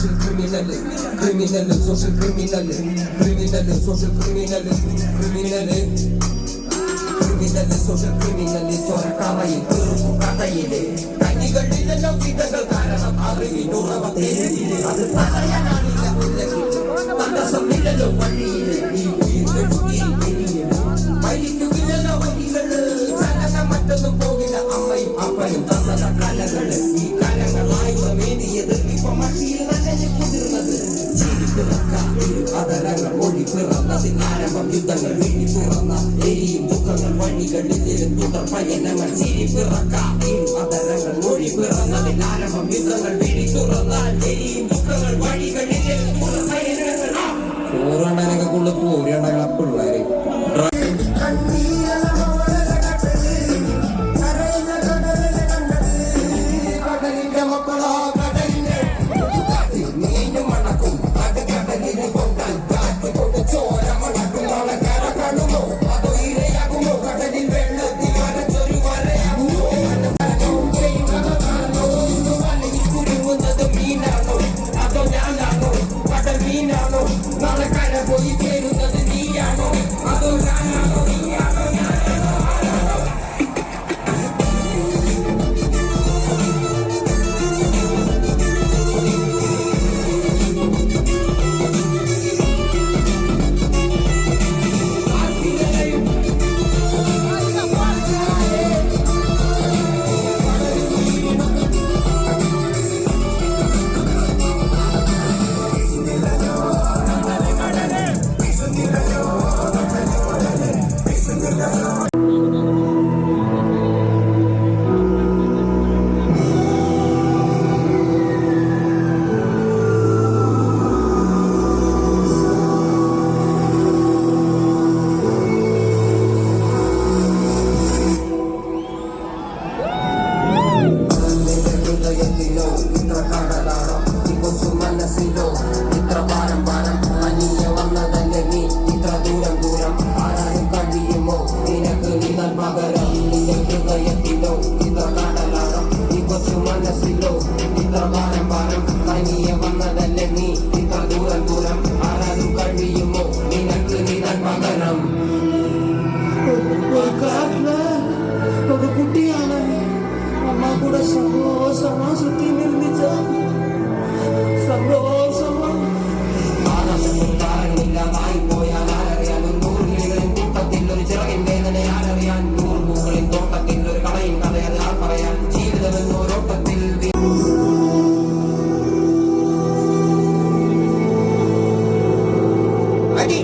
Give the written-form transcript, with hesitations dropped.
social criminal, social criminal, social criminal, social criminal, ചോരക്കറയിൽ തീർക്കും കഥയിലെ കൈകളിലെല്ലാം വിധകൾ കാരണം അറിവിനുറവത്തേര് അത് പറയാനാണില്ല തടസ്സമില്ലല്ലോ വഴിയില് ഈ വഴിക്കുമില്ലല്ലോ വഴികള് ചലനം മറ്റൊന്നും പോകില്ല അമ്മയും അപ്പനും തന്ന കലകള് ഈ കലങ്ങളായി മേടിയത് ഇപ്പൊ മഷിയിൽ നനഞ്ഞു കുതിർന്നത് അതരങ്ങൾ ഒഴി പിറന്നതിൽ ആരംഭം യുദ്ധങ്ങൾ വീഴി തുറന്ന എരിയും ദുഃഖങ്ങൾ വഴികളിലും തുടർ പയനങ്ങൾ ചിരി പിറക്കാം അതരങ്ങൾ ഒഴി പിറന്നതിൽ ആരംഭം യുദ്ധങ്ങൾ വീഴി തുറന്നാൽ എരിയും ദുഃഖങ്ങൾ വഴികളിലും തുടർ പയനങ്ങൾ ചോറുണ്ടാനൊക്കെ കൊണ്ട് പോരിയുണ്ടാകുന്ന പിള്ളേര് ഒരു കുട്ടിയാണ് അമ്മ കൂടെ സന്തോഷമാ സുത്തി നിർമ്മിച്ച സന്തോഷമാ ആനന്ദമായി പോയാൽ ആരറിയാൻ ഒരു നൂറുകളിലും കൂട്ടത്തിൽ ഒരു ചിറകിൻ വേദന ആരറിയാൻ നൂറ് പൂക്കളിൻ തോട്ടത്തിൽ ഒരു കളയും കഥയത് ആർ പറയാൻ ജീവിതമെന്ന് ഓരോട്ടത്തിൽ അടി